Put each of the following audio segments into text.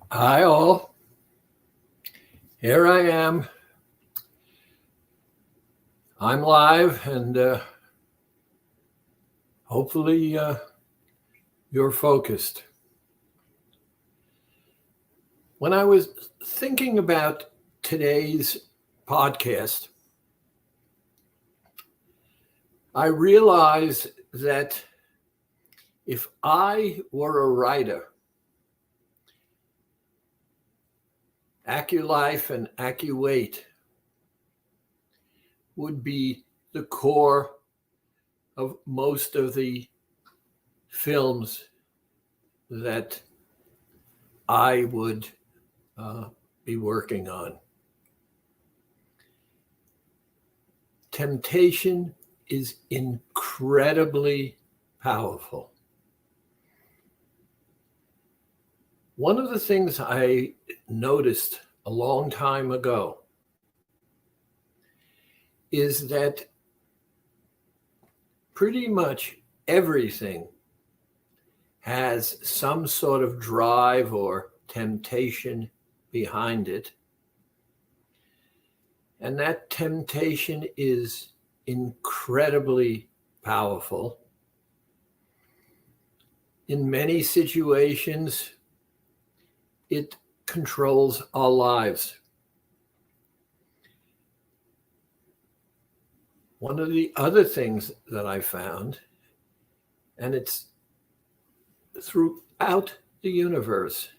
Hi, all. Here I am. I'm live, and hopefully you're focused. When I was thinking about today's podcast, I realized that if I were a writer, AccuLife and AccuWeight would be the core of most of the films that I would be working on. Temptation is incredibly powerful. One of the things I noticed a long time ago is that pretty much everything has some sort of drive or temptation behind it. And that temptation is incredibly powerful. In many situations, it controls our lives. One of the other things that I found, and it's throughout the universe,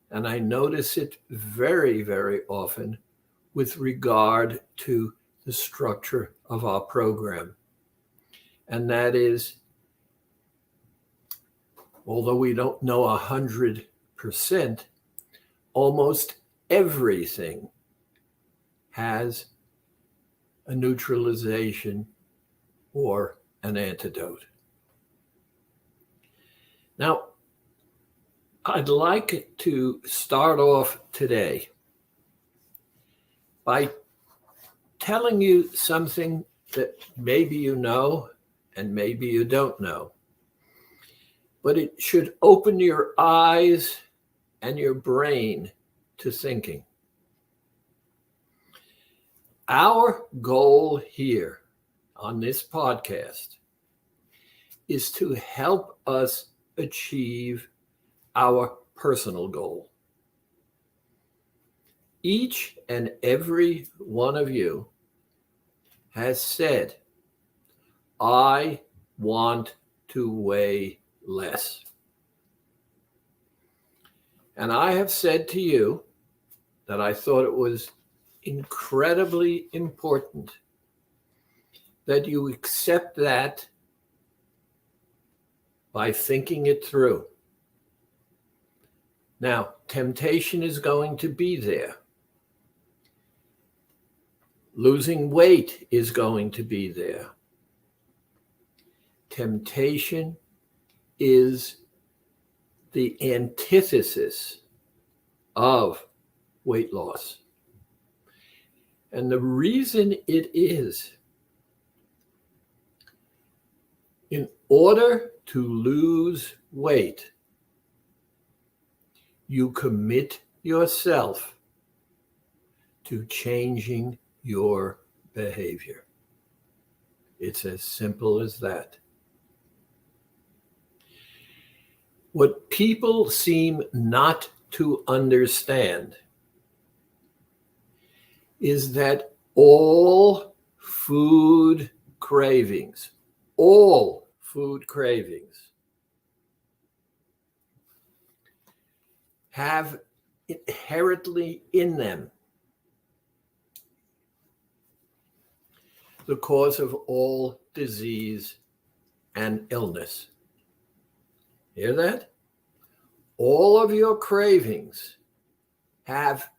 and I notice it very, very often with regard to the structure of our program. And that is, although we don't know 100%, almost everything has a neutralization or an antidote. Now, I'd like to start off today by telling you something that maybe you know and maybe you don't know, but it should open your eyes and your brain to thinking. Our goal here on this podcast is to help us achieve our personal goal. Each and every one of you has said, I want to weigh less. And I have said to you that I thought it was incredibly important that you accept that by thinking it through. Now, temptation is going to be there. Losing weight is going to be there. Temptation is the antithesis of weight loss. And the reason it is, in order to lose weight, you commit yourself to changing your behavior. It's as simple as that. What people seem not to understand is that all food cravings have inherently in them the cause of all disease and illness. Hear that? All of your cravings have,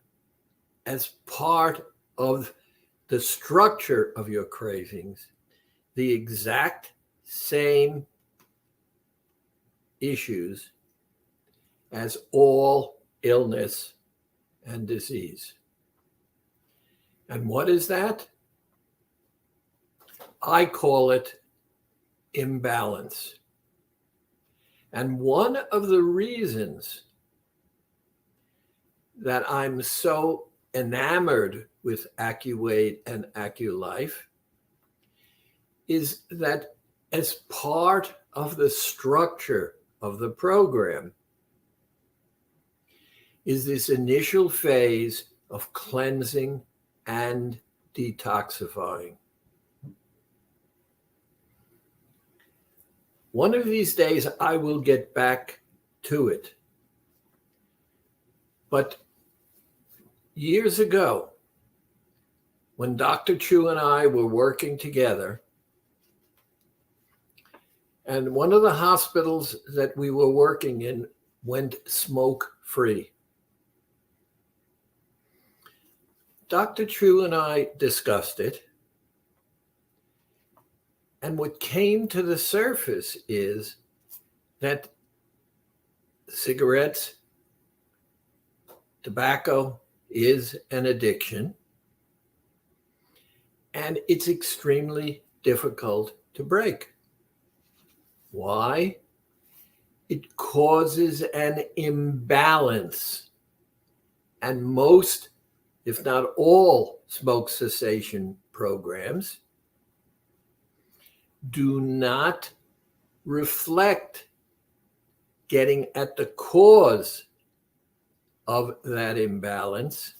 as part of the structure of your cravings, the exact same issues as all illness and disease. And what is that? I call it imbalance. And one of the reasons that I'm so enamored with AccuWeight and AccuLife is that as part of the structure of the program is this initial phase of cleansing and detoxifying. One of these days, I will get back to it. But years ago, when Dr. Chu and I were working together, and one of the hospitals that we were working in went smoke-free. Dr. Chu and I discussed it. And what came to the surface is that cigarettes, tobacco is an addiction, and it's extremely difficult to break. Why? It causes an imbalance. And most, if not all, smoke cessation programs do not reflect getting at the cause of that imbalance.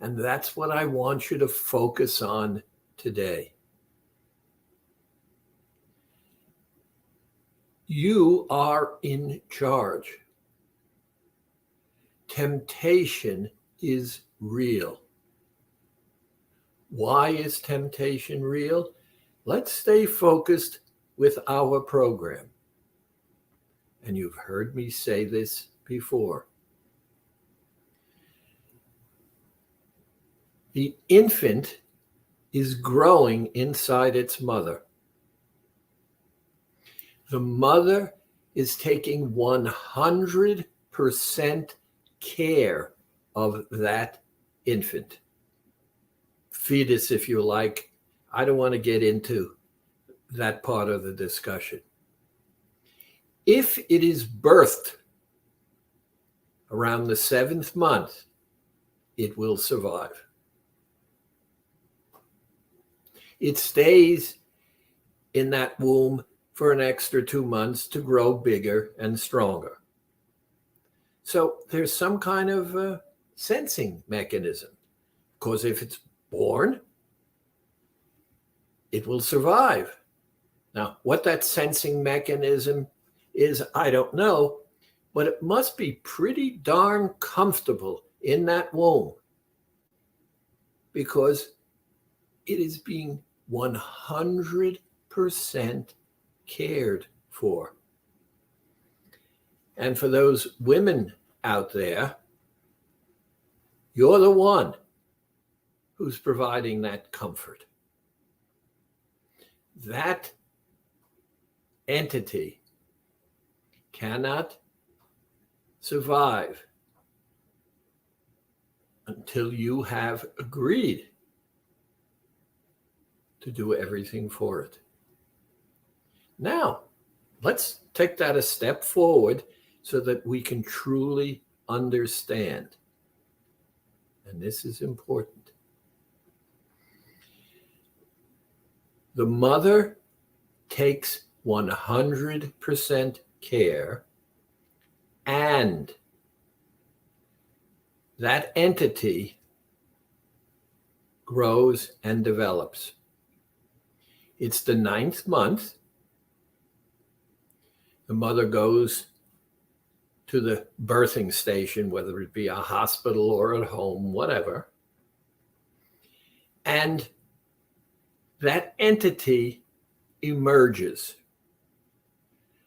And that's what I want you to focus on today. You are in charge. Temptation is real. Why is temptation real? Let's stay focused with our program. And you've heard me say this before. The infant is growing inside its mother. The mother is taking 100% care of that infant. Fetus, if you like. I don't want to get into that part of the discussion. If it is birthed around the 7th month, it will survive. It stays in that womb for an extra 2 months to grow bigger and stronger. So there's some kind of sensing mechanism, because if it's born, it will survive. Now, what that sensing mechanism is, I don't know, but it must be pretty darn comfortable in that womb, because it is being 100% cared for. And for those women out there, you're the one who's providing that comfort. That entity cannot survive until you have agreed to do everything for it. Now, let's take that a step forward so that we can truly understand. And this is important. The mother takes 100% care, and that entity grows and develops. It's the 9th month. The mother goes to the birthing station, whether it be a hospital or at home, whatever. And that entity emerges.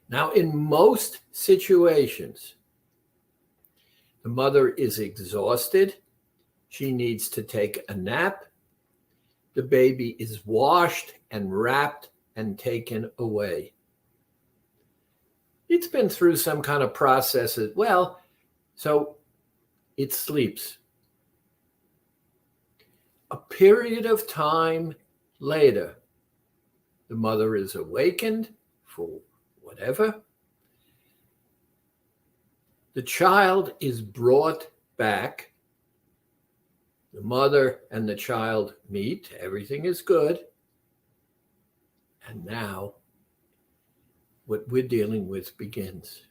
Now, in most situations, the mother is exhausted. She needs to take a nap. The baby is washed and wrapped and taken away. It's been through some kind of process as well, so it sleeps. A period of time later, the mother is awakened for whatever. The child is brought back. The mother and the child meet. Everything is good. And now what we're dealing with begins.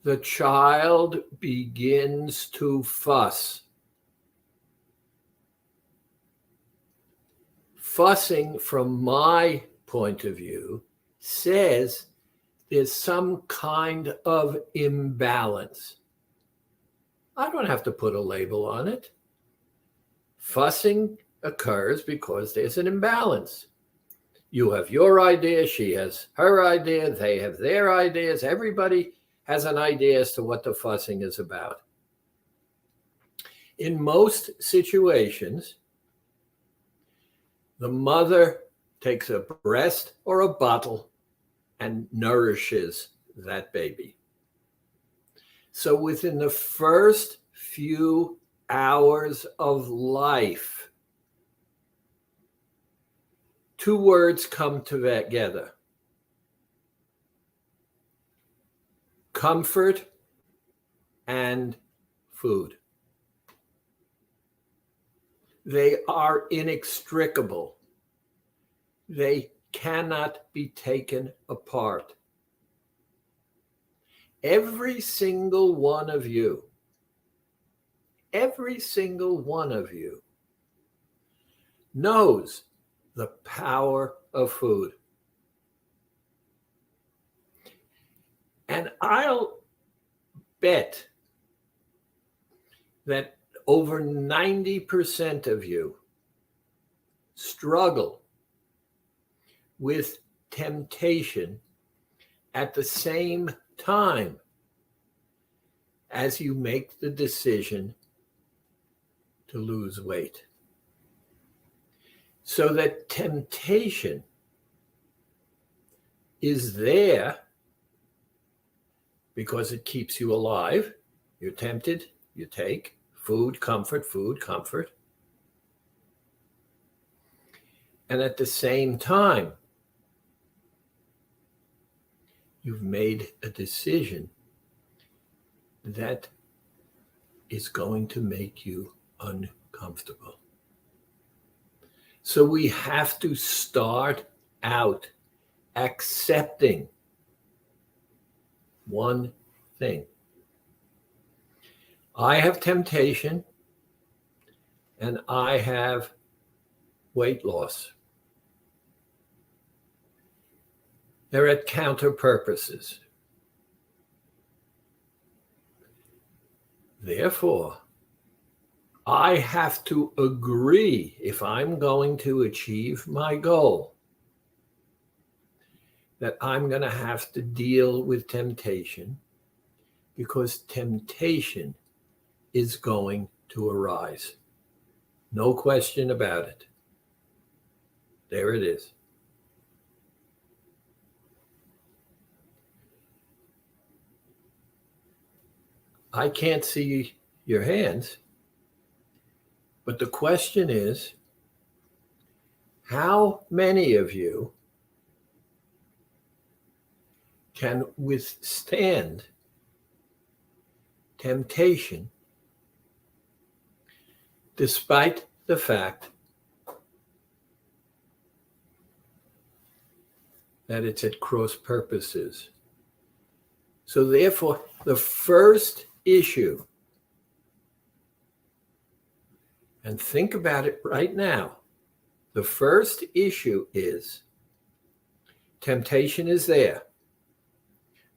The child begins to fuss. Fussing, from my point of view, says there's some kind of imbalance. I don't have to put a label on it. Fussing occurs because there's an imbalance. You have your idea, she has her idea, they have their ideas. Everybody has an idea as to what the fussing is about. In most situations, the mother takes a breast or a bottle and nourishes that baby. So within the first few hours of life, two words come together: comfort and food. They are inextricable. They cannot be taken apart. Every single one of you knows the power of food. And I'll bet that over 90% of you struggle with temptation at the same time as you make the decision to lose weight. So that temptation is there because it keeps you alive. You're tempted, you take food, comfort. And at the same time, you've made a decision that is going to make you uncomfortable. So we have to start out accepting one thing. I have temptation and I have weight loss. They're at counter purposes. Therefore, I have to agree, if I'm going to achieve my goal, that I'm going to have to deal with temptation, because temptation is going to arise. No question about it. There it is. I can't see your hands, but the question is, how many of you can withstand temptation despite the fact that it's at cross purposes? So therefore, the first issue, and think about it right now, the first issue is temptation is there.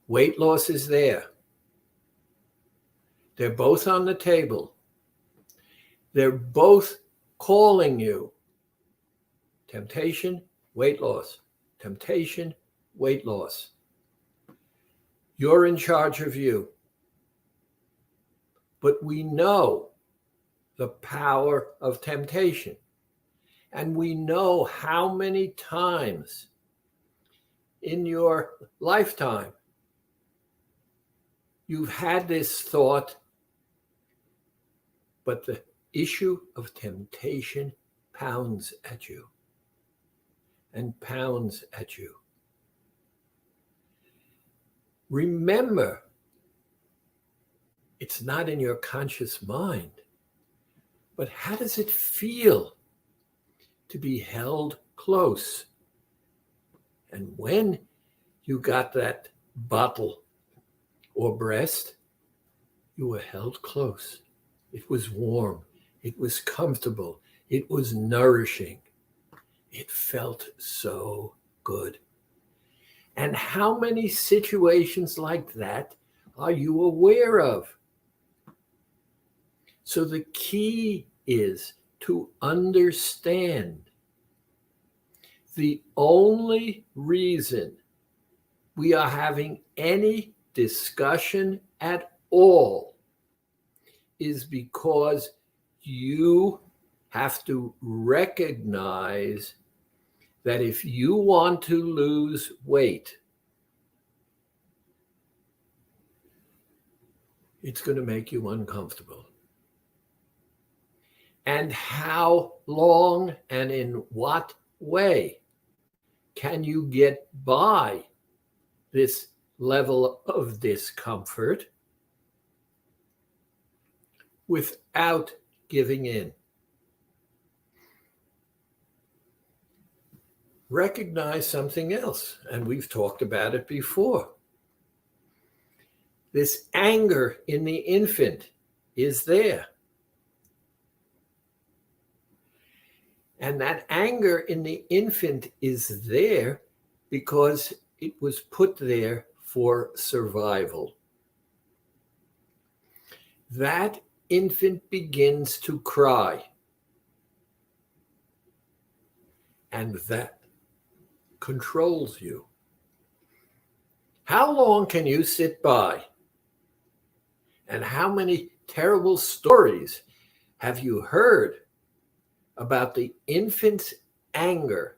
Weight loss is there. They're both on the table. They're both calling you. Temptation, weight loss. Temptation, weight loss. You're in charge of you. But we know the power of temptation. And we know how many times in your lifetime you've had this thought, but the issue of temptation pounds at you and pounds at you. Remember It's not in your conscious mind. But how does it feel to be held close? And when you got that bottle or breast, you were held close. It was warm. It was comfortable. It was nourishing. It felt so good. And how many situations like that are you aware of? So the key is to understand the only reason we are having any discussion at all is because you have to recognize that if you want to lose weight, it's going to make you uncomfortable. And how long and in what way can you get by this level of discomfort without giving in? Recognize something else, and we've talked about it before. This anger in the infant is there. And that anger in the infant is there because it was put there for survival. That infant begins to cry. And that controls you. How long can you sit by? And how many terrible stories have you heard about the infant's anger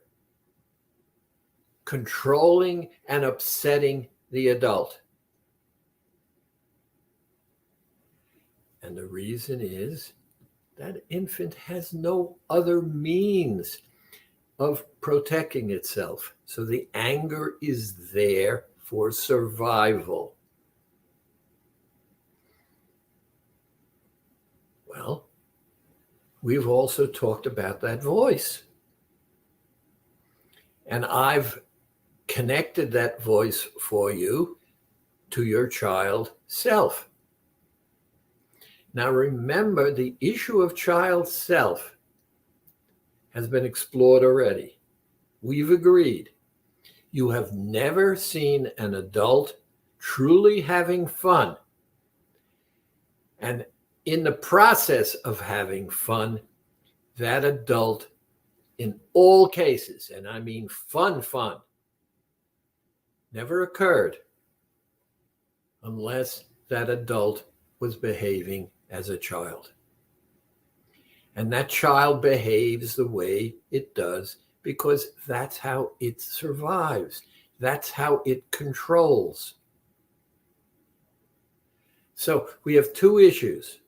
controlling and upsetting the adult? And the reason is that infant has no other means of protecting itself. So the anger is there for survival. Well, we've also talked about that voice. And I've connected that voice for you to your child self. Now remember, the issue of child self has been explored already. We've agreed. You have never seen an adult truly having fun. And in the process of having fun, that adult, in all cases, and I mean fun, never occurred unless that adult was behaving as a child. And that child behaves the way it does because that's how it survives. That's how it controls. So we have two issues.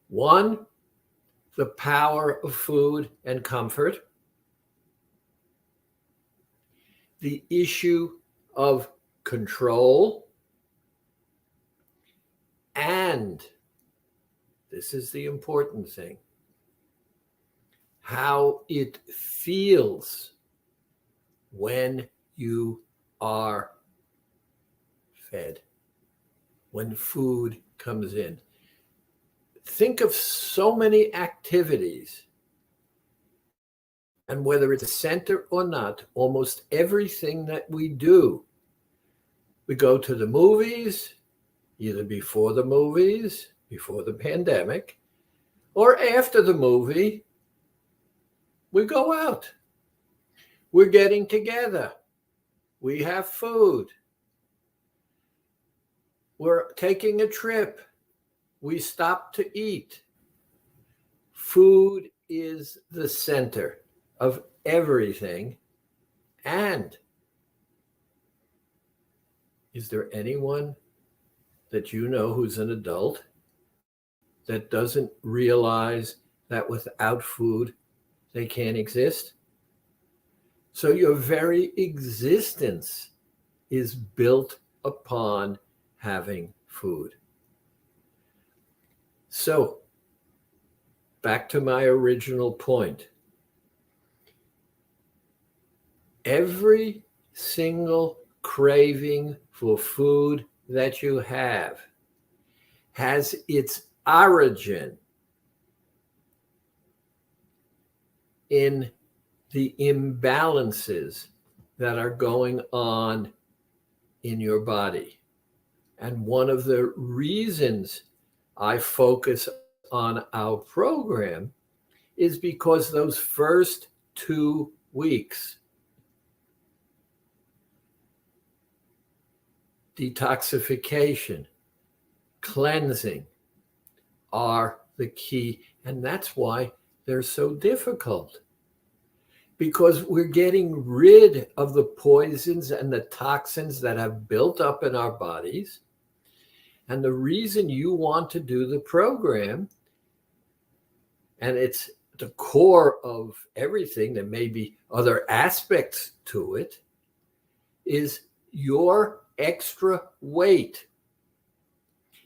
One, the power of food and comfort. The issue of control. And this is the important thing, how it feels when you are fed, when food comes in. Think of so many activities, and whether it's a center or not, almost everything that we do, we go to the movies, either before the movies, before the pandemic, or after the movie, we go out. We're getting together. We have food. We're taking a trip. We stop to eat. Food is the center of everything. And is there anyone that you know who's an adult that doesn't realize that without food, they can't exist? So your very existence is built upon having food. So, back to my original point. Every single craving for food that you have has its origin in the imbalances that are going on in your body. And one of the reasons I focus on our program is because those first 2 weeks, detoxification, cleansing, are the key. And that's why they're so difficult. Because we're getting rid of the poisons and the toxins that have built up in our bodies. And the reason you want to do the program, and it's the core of everything, there may be other aspects to it, is your extra weight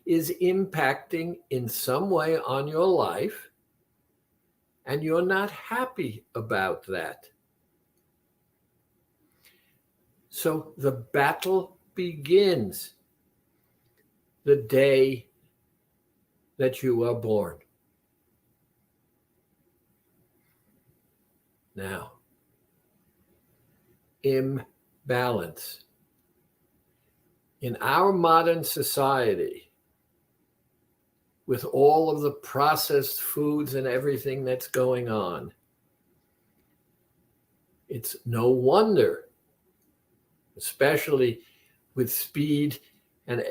is impacting in some way on your life, and you're not happy about that. So the battle begins the day that you are born. Now, imbalance. In our modern society, with all of the processed foods and everything that's going on, it's no wonder, especially with speed, and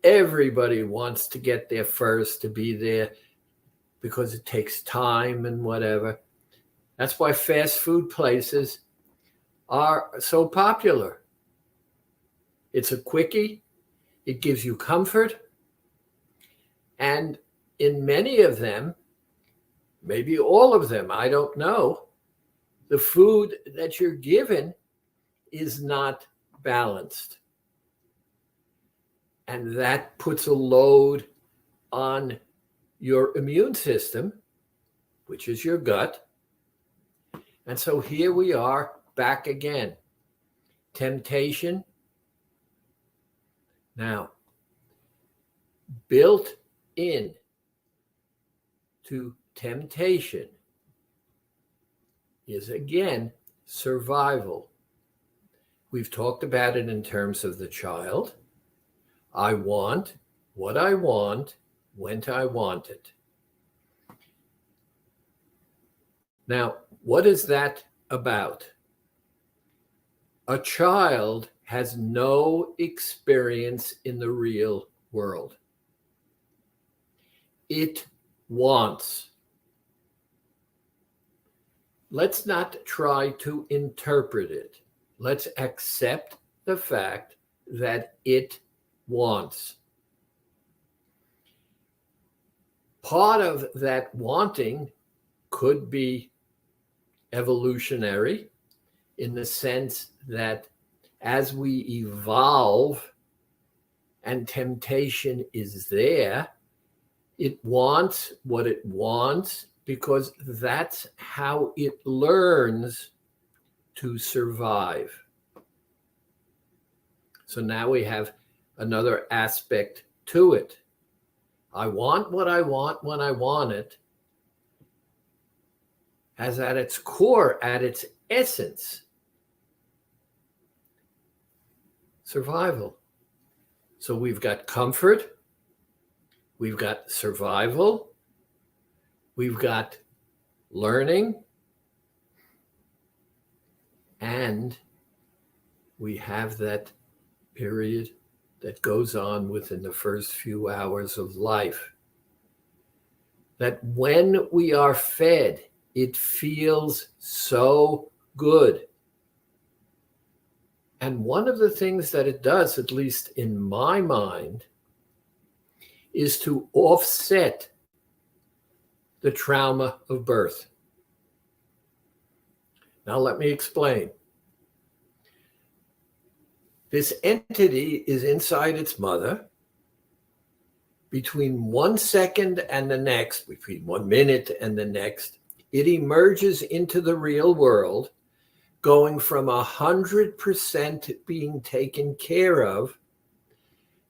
everybody wants to get there first, to be there, because it takes time and whatever. That's why fast food places are so popular. It's a quickie. It gives you comfort. And in many of them, maybe all of them, I don't know, the food that you're given is not balanced. And that puts a load on your immune system, which is your gut. And so here we are back again. Temptation. Now, built in to temptation is, again, survival. We've talked about it in terms of the child. I want what I want when I want it. Now, what is that about? A child has no experience in the real world. It wants. Let's not try to interpret it. Let's accept the fact that it wants. Part of that wanting could be evolutionary, in the sense that as we evolve and temptation is there, it wants what it wants because that's how it learns to survive. So now we have another aspect to it. I want what I want when I want it has at its core, at its essence, survival. So we've got comfort, we've got survival, we've got learning, and we have that period that goes on within the first few hours of life. That when we are fed, it feels so good. And one of the things that it does, at least in my mind, is to offset the trauma of birth. Now, let me explain. This entity is inside its mother, between 1 second and the next, between 1 minute and the next, it emerges into the real world, going from 100% being taken care of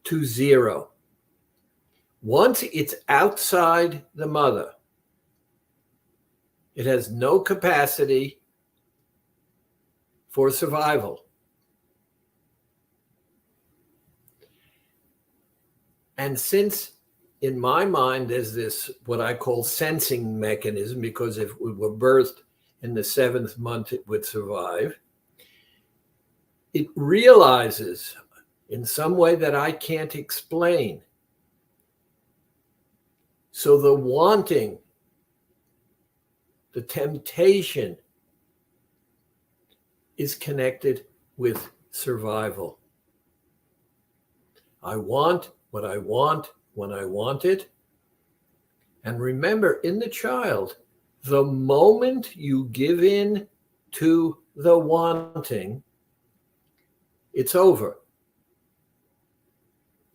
to 0. Once it's outside the mother, it has no capacity for survival. And since in my mind there's this what I call sensing mechanism, because if we were birthed in the 7th month it would survive, it realizes in some way that I can't explain. So the wanting, the temptation is connected with survival. I want what I want when I want it. And remember, in the child, the moment you give in to the wanting, it's over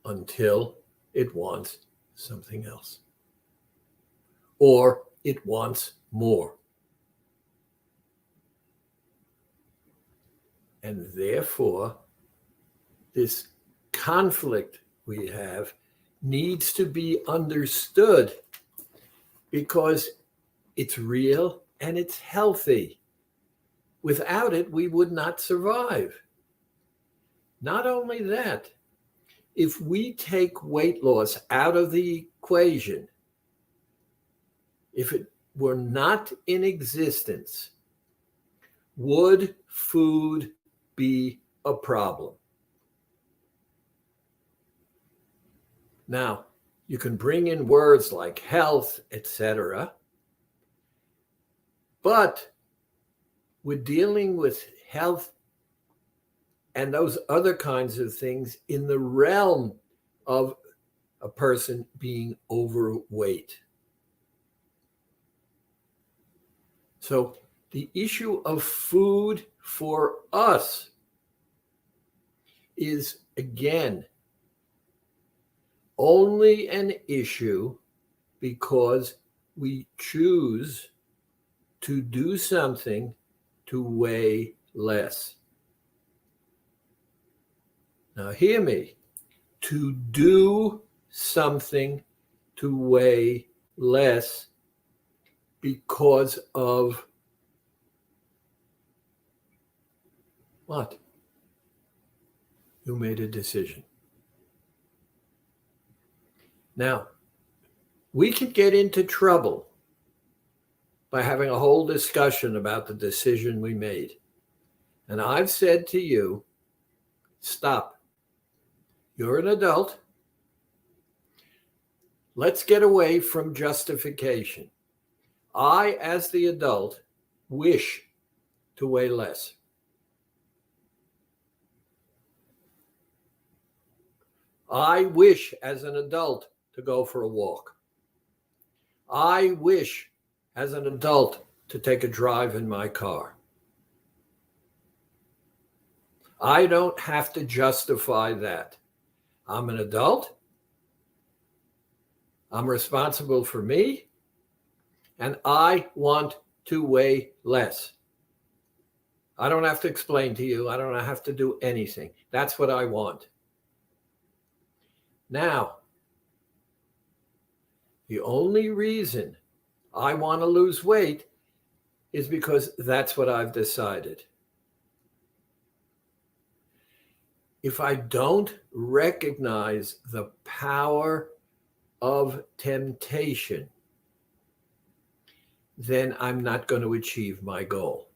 until it wants something else, or it wants more. And therefore, this conflict we have needs to be understood, because it's real and it's healthy. Without it, we would not survive. Not only that, if we take weight loss out of the equation, if it were not in existence, would food be a problem? Now, you can bring in words like health, etc., but we're dealing with health and those other kinds of things in the realm of a person being overweight. So the issue of food for us is, again, only an issue because we choose to do something to weigh less. Now, hear me. To do something to weigh less because of what? You made a decision. Now, we could get into trouble by having a whole discussion about the decision we made. And I've said to you, stop. You're an adult. Let's get away from justification. I, as the adult, wish to weigh less. I wish, as an adult, to go for a walk. I wish, as an adult, to take a drive in my car. I don't have to justify that. I'm an adult. I'm responsible for me. And I want to weigh less. I don't have to explain to you. I don't have to do anything. That's what I want. Now, the only reason I want to lose weight is because that's what I've decided. If I don't recognize the power of temptation, then I'm not going to achieve my goal.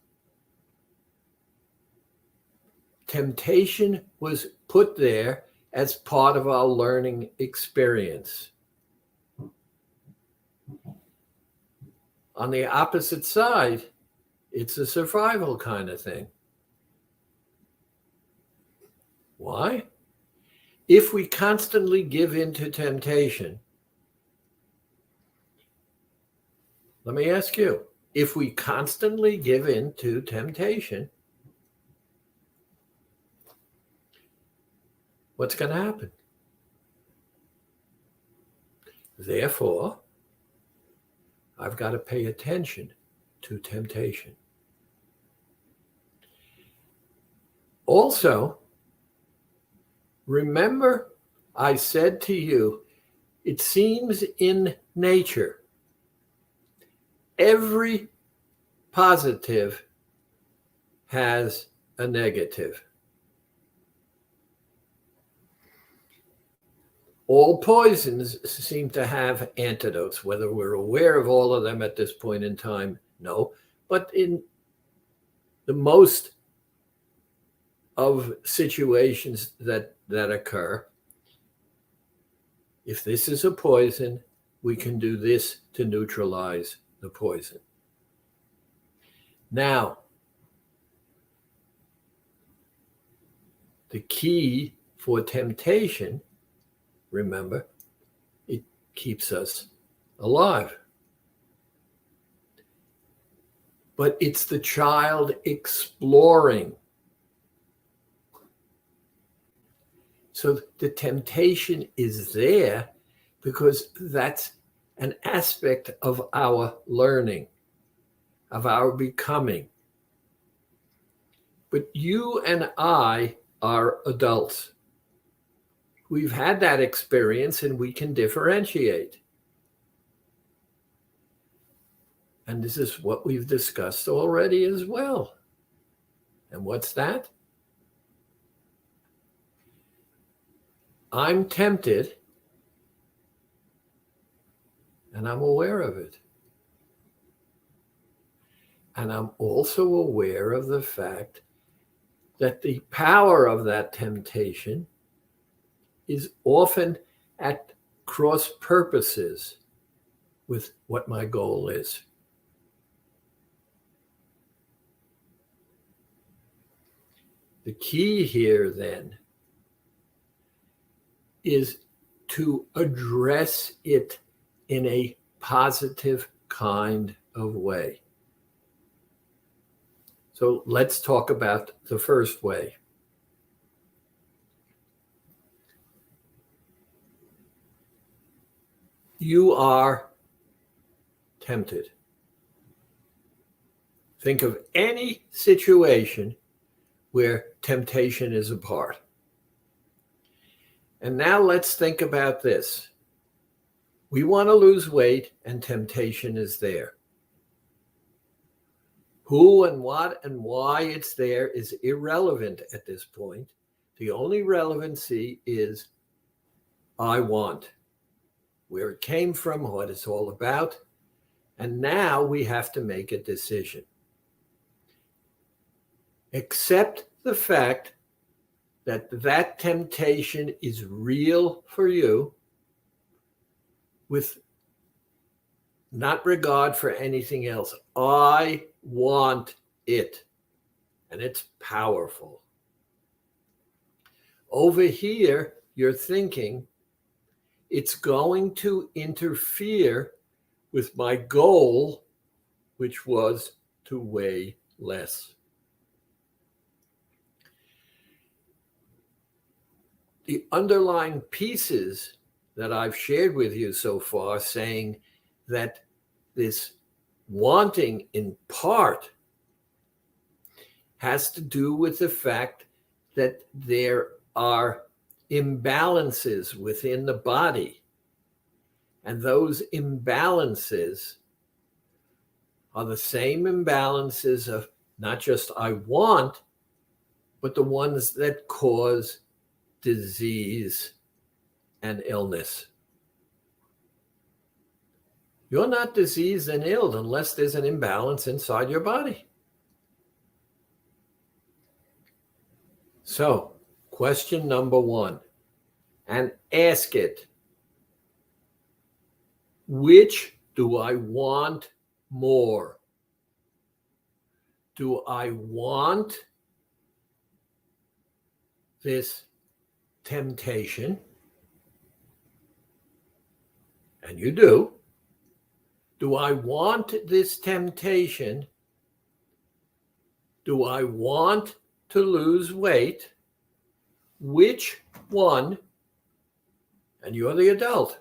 Temptation was put there as part of our learning experience. On the opposite side, it's a survival kind of thing. Why? If we constantly give in to temptation, let me ask you, if we constantly give in to temptation, what's going to happen? Therefore, I've got to pay attention to temptation. Also, remember I said to you, it seems in nature, every positive has a negative. All poisons seem to have antidotes. Whether we're aware of all of them at this point in time, no. But in the most of situations that occur, if this is a poison, we can do this to neutralize the poison. Now, the key for temptation, remember, it keeps us alive. But it's the child exploring. So the temptation is there because that's an aspect of our learning, of our becoming. But you and I are adults. We've had that experience and we can differentiate. And this is what we've discussed already as well. And what's that? I'm tempted and I'm aware of it. And I'm also aware of the fact that the power of that temptation is often at cross purposes with what my goal is. The key here then is to address it in a positive kind of way. So let's talk about the first way. You are tempted. Think of any situation where temptation is a part. And now let's think about this. We want to lose weight and temptation is there. Who and what and why it's there is irrelevant at this point. The only relevancy is I want, where it came from, what it's all about. And now we have to make a decision. Accept the fact that that temptation is real for you with not regard for anything else. I want it, and it's powerful. Over here, you're thinking it's going to interfere with my goal, which was to weigh less. The underlying pieces that I've shared with you so far saying that this wanting in part has to do with the fact that there are imbalances within the body. And those imbalances are the same imbalances of not just I want, but the ones that cause disease and illness. You're not diseased and ill unless there's an imbalance inside your body. So, question number one, and ask it, which do I want more? Do I want this temptation? And you do. Do I want this temptation? Do I want to lose weight? Which one, and you're the adult,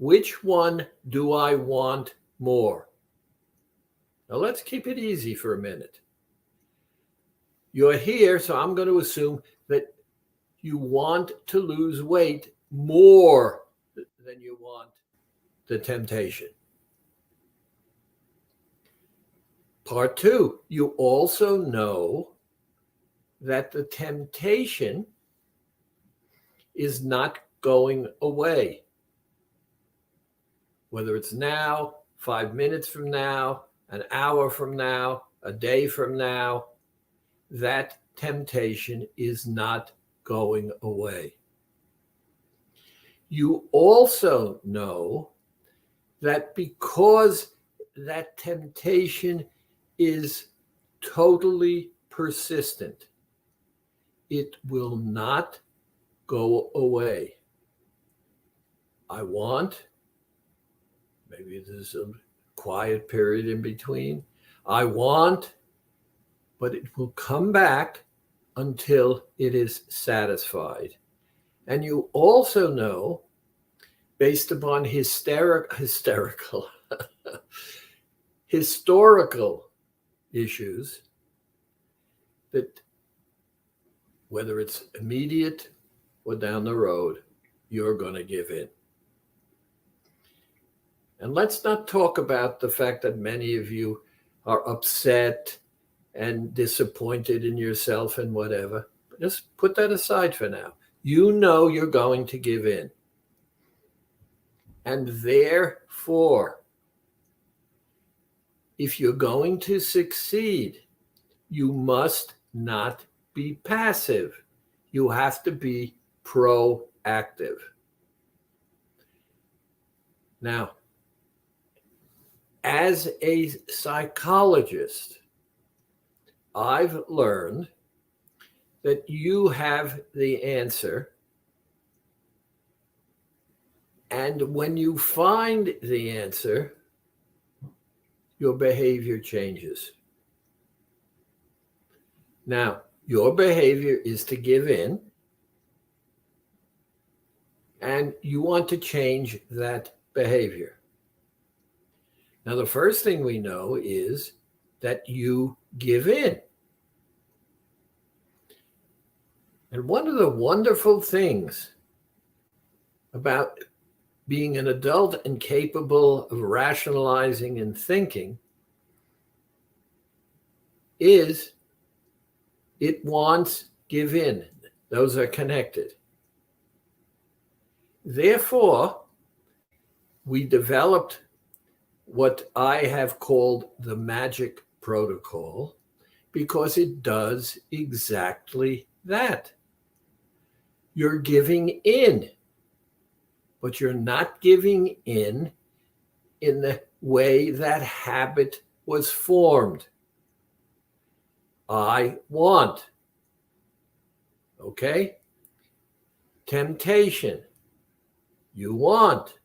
Which one do I want more? Now let's keep it easy for a minute. You're here, so I'm going to assume that you want to lose weight more than you want the temptation. Part two, you also know that the temptation is not going away. Whether it's now, 5 minutes from now, an hour from now, a day from now, that temptation is not going away. You also know that because that temptation is totally persistent, it will not go away. I want, maybe there's a quiet period in between. I want, but it will come back until it is satisfied. And you also know, based upon historical issues, that whether it's immediate or down the road, you're going to give in. And let's not talk about the fact that many of you are upset and disappointed in yourself and whatever. Just put that aside for now. You know you're going to give in. And therefore, if you're going to succeed, you must not be passive. You have to be proactive. Now, as a psychologist, I've learned that you have the answer. And when you find the answer, your behavior changes. Now, your behavior is to give in, and you want to change that behavior. Now, the first thing we know is that you give in. And one of the wonderful things about being an adult and capable of rationalizing and thinking is it wants give in. Those are connected. Therefore, we developed what I have called the magic protocol because it does exactly that. You're giving in, but you're not giving in the way that habit was formed. I want. Okay? Temptation. You want.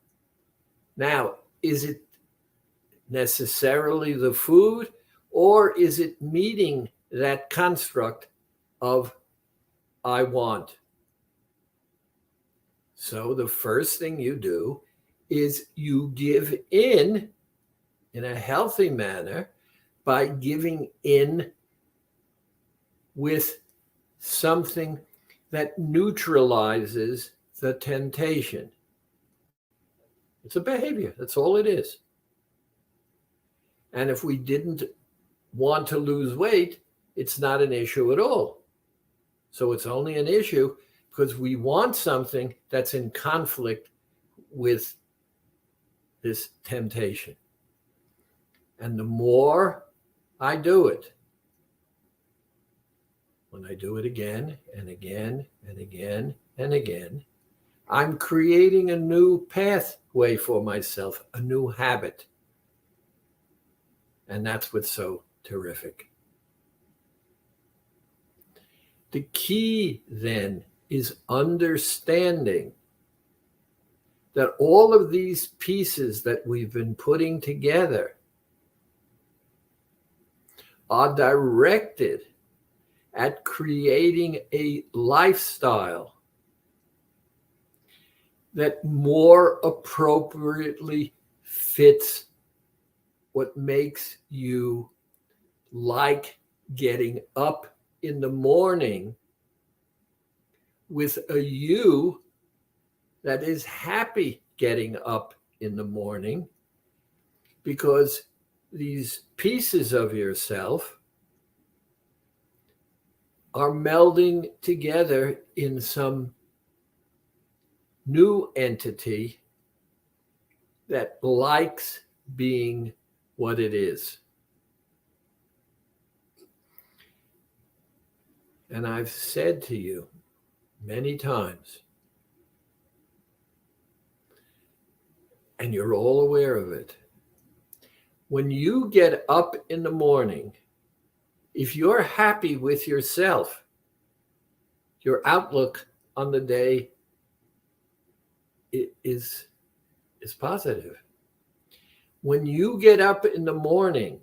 Now, is it necessarily the food, or is it meeting that construct of I want? So the first thing you do is you give in a healthy manner by giving in with something that neutralizes the temptation. It's a behavior. That's all it is. And if we didn't want to lose weight, it's not an issue at all. So it's only an issue because we want something that's in conflict with this temptation. And the more I do it, when I do it again and again and again and again, I'm creating a new pathway for myself, a new habit. And that's what's so terrific. The key then is understanding that all of these pieces that we've been putting together are directed at creating a lifestyle that more appropriately fits what makes you like getting up in the morning, with a you that is happy getting up in the morning, because these pieces of yourself are melding together in some new entity that likes being what it is. And I've said to you many times, and you're all aware of it, when you get up in the morning, if you're happy with yourself, your outlook on the day is positive. When you get up in the morning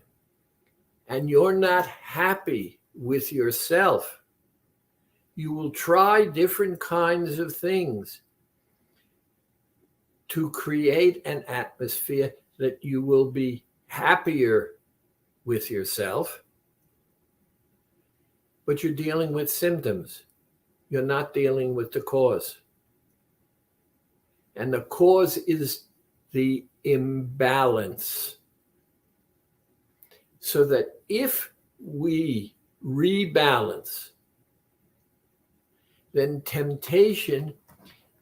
and you're not happy with yourself, you will try different kinds of things to create an atmosphere that you will be happier with yourself, but you're dealing with symptoms. You're not dealing with the cause. And the cause is the imbalance. So that if we rebalance, then temptation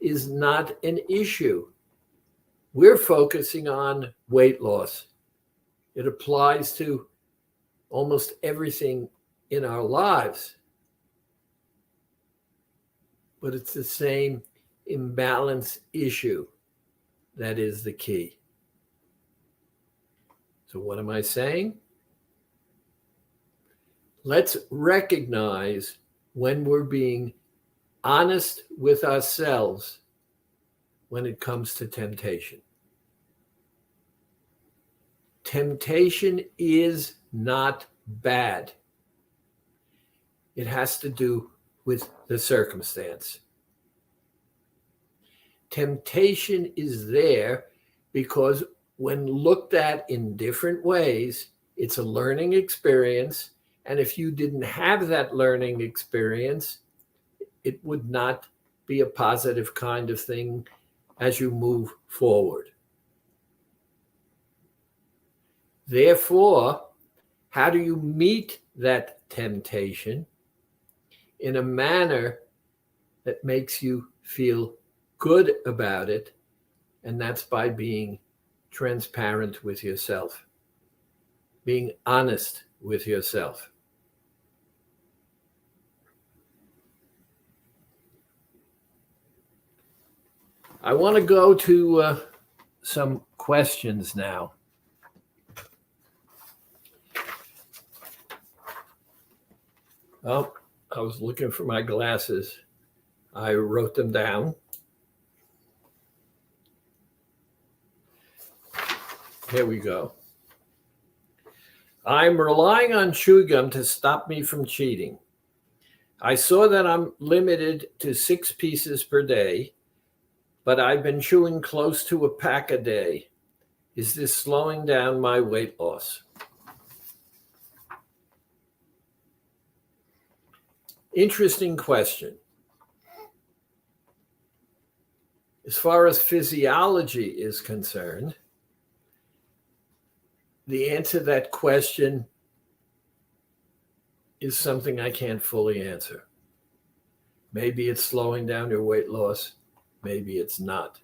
is not an issue. We're focusing on weight loss. It applies to almost everything in our lives. But it's the same imbalance issue that is the key. So what am I saying? Let's recognize when we're being honest with ourselves when it comes to temptation. Temptation is not bad. It has to do with the circumstance. Temptation is there because when looked at in different ways, it's a learning experience. And if you didn't have that learning experience, it would not be a positive kind of thing as you move forward. Therefore, how do you meet that temptation in a manner that makes you feel good about it? And that's by being transparent with yourself, being honest with yourself. I want to go to some questions now. Oh, I was looking for my glasses. I wrote them down. Here we go. I'm relying on chewing gum to stop me from cheating. I saw that I'm limited to 6 pieces per day, but I've been chewing close to a pack a day. Is this slowing down my weight loss? Interesting question. As far as physiology is concerned, the answer to that question is something I can't fully answer. Maybe it's slowing down your weight loss. Maybe it's not.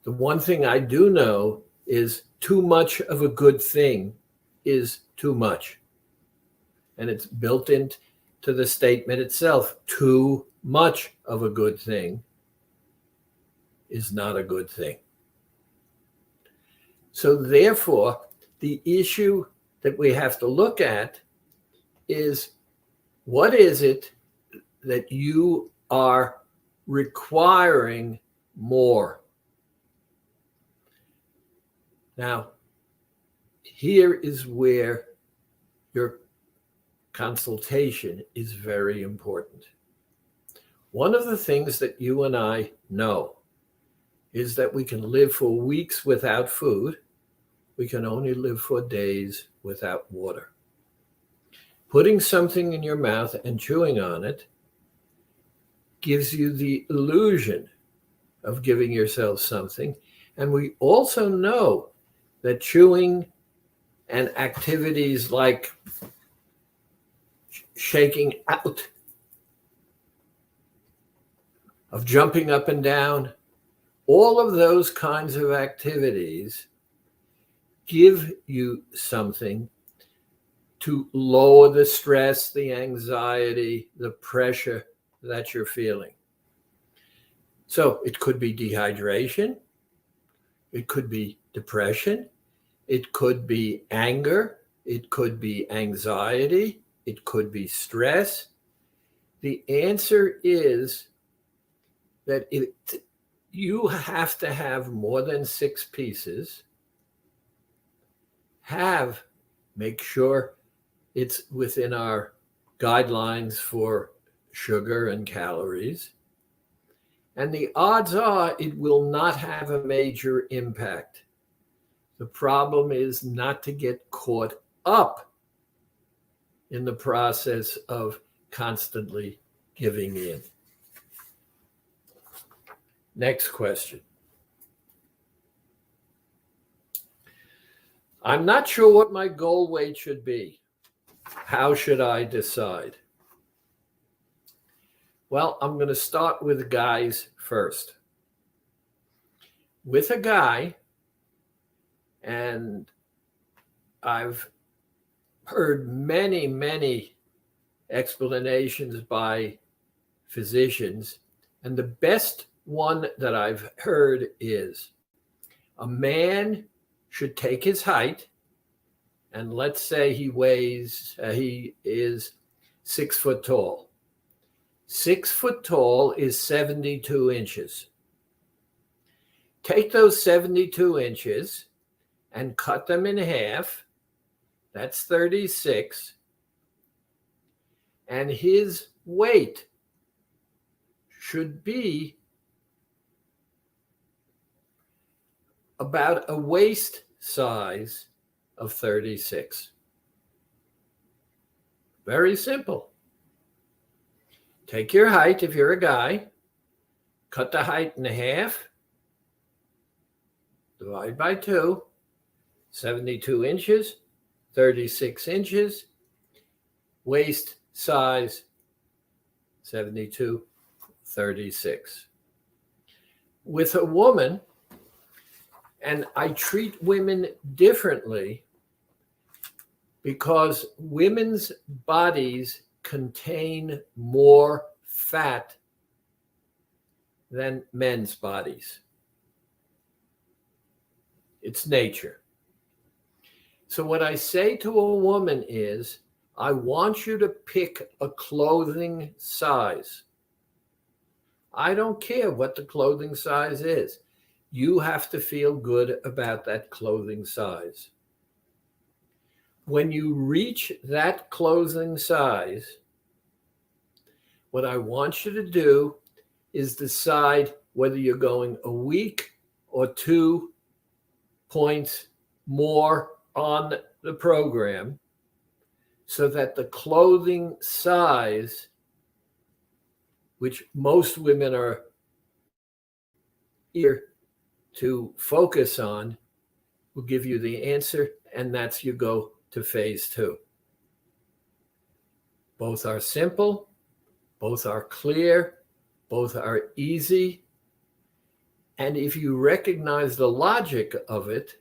The one thing I do know is too much of a good thing is too much. And it's built into the statement itself. Too much of a good thing is not a good thing. So therefore, the issue that we have to look at is, what is it that you are requiring more? Now, here is where your consultation is very important. One of the things that you and I know is that we can live for weeks without food. We can only live for days without water. Putting something in your mouth and chewing on it gives you the illusion of giving yourself something. And we also know that chewing and activities like shaking out, of jumping up and down, all of those kinds of activities give you something to lower the stress, the anxiety, the pressure that you're feeling. So it could be dehydration, it could be depression, it could be anger, it could be anxiety, it could be stress. The answer is that you have to have more than 6 pieces. Make sure it's within our guidelines for sugar and calories. And the odds are it will not have a major impact. The problem is not to get caught up in the process of constantly giving in. Next question. I'm not sure what my goal weight should be. How should I decide? Well, I'm going to start with guys first. With a guy, and I've heard many, many explanations by physicians, and the best one that I've heard is a man should take his height, and let's say he is 6 foot tall. 6 foot tall is 72 inches. Take those 72 inches and cut them in half. That's 36. And his weight should be about a waist size of 36. Very simple. Take your height if you're a guy, cut the height in half, divide by 2, 72 inches, 36 inches, waist size 72, 36. With a woman, and I treat women differently because women's bodies contain more fat than men's bodies. It's nature. So what I say to a woman is, I want you to pick a clothing size. I don't care what the clothing size is. You have to feel good about that clothing size. When you reach that clothing size, what I want you to do is decide whether you're going a week or 2 points more on the program so that the clothing size, which most women are eager to focus on, will give you the answer, and that's you go to phase 2. Both are simple, both are clear, both are easy, and if you recognize the logic of it,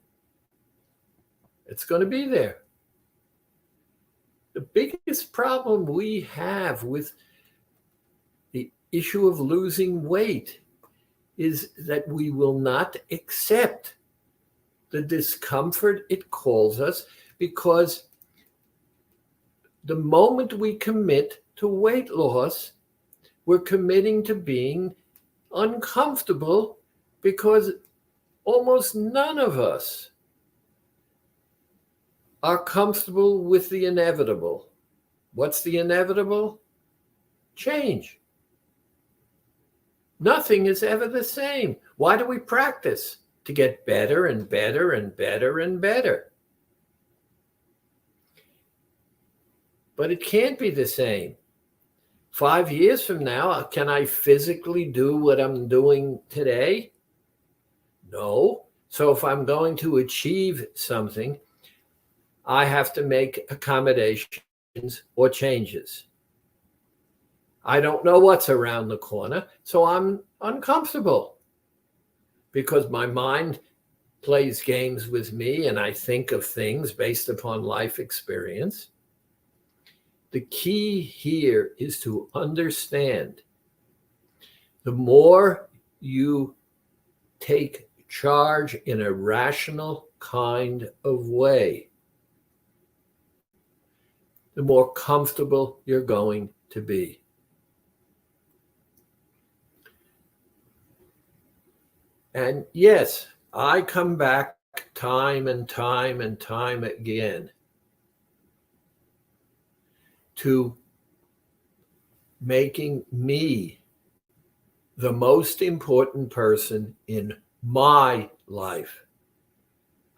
it's going to be there. The biggest problem we have with the issue of losing weight is that we will not accept the discomfort it calls us, because the moment we commit to weight loss, we're committing to being uncomfortable, because almost none of us are comfortable with the inevitable. What's the inevitable? Change. Nothing is ever the same. Why do we practice? To get better and better and better and better. But it can't be the same. 5 years from now, can I physically do what I'm doing today? No. So if I'm going to achieve something, I have to make accommodations or changes. I don't know what's around the corner, so I'm uncomfortable because my mind plays games with me and I think of things based upon life experience. The key here is to understand the more you take charge in a rational kind of way, the more comfortable you're going to be. And yes, I come back time and time and time again to making me the most important person in my life.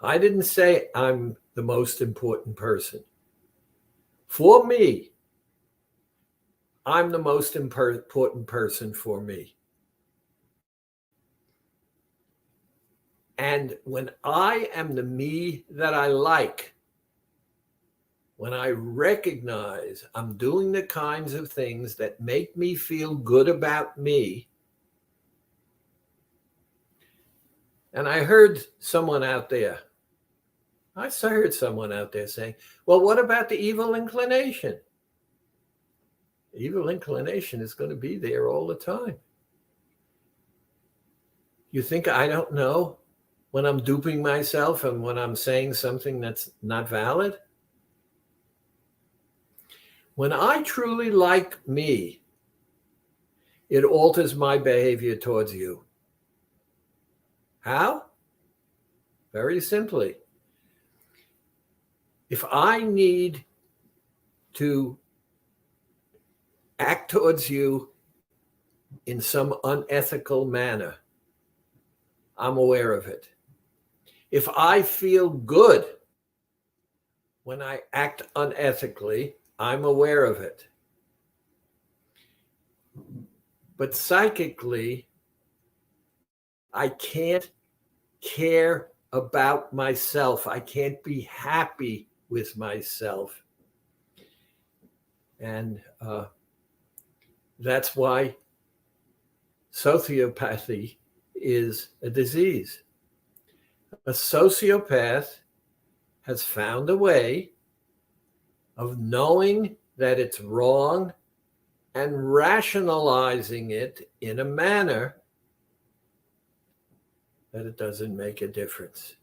I didn't say I'm the most important person. For me, I'm the most important person for me. And when I am the me that I like, when I recognize I'm doing the kinds of things that make me feel good about me, and I heard someone out there saying, well, what about the evil inclination? The evil inclination is going to be there all the time. You think I don't know when I'm duping myself and when I'm saying something that's not valid? When I truly like me, it alters my behavior towards you. How? Very simply. If I need to act towards you in some unethical manner, I'm aware of it. If I feel good when I act unethically, I'm aware of it. But psychically, I can't care about myself. I can't be happy with myself. And that's why sociopathy is a disease. A sociopath has found a way of knowing that it's wrong and rationalizing it in a manner that it doesn't make a difference.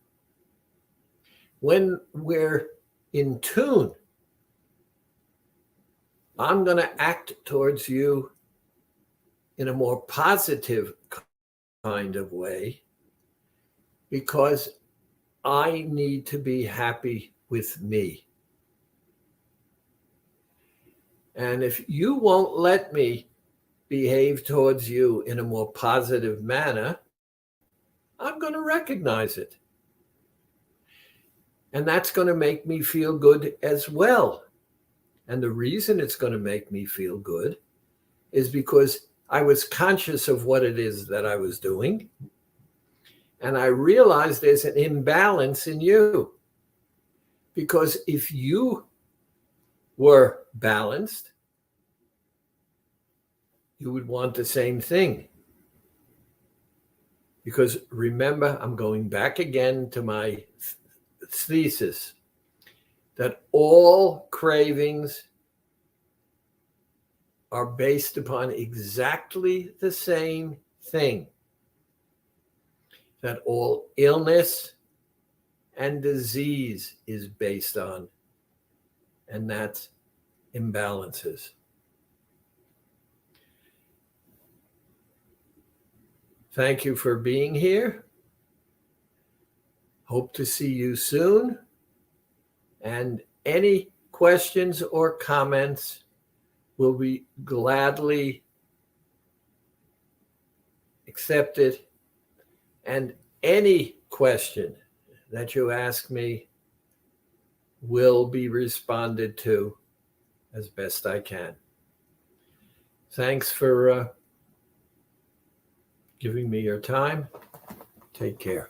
When we're in tune, I'm going to act towards you in a more positive kind of way because I need to be happy with me. And if you won't let me behave towards you in a more positive manner, I'm going to recognize it. And that's going to make me feel good as well. And the reason it's going to make me feel good is because I was conscious of what it is that I was doing. And I realized there's an imbalance in you. Because if you were balanced, you would want the same thing. Because remember, I'm going back again to my thesis that all cravings are based upon exactly the same thing. That all illness and disease is based on, and that's imbalances. Thank you for being here. Hope to see you soon. And any questions or comments will be gladly accept it. And any question that you ask me will be responded to as best I can. Thanks for giving me your time. Take care.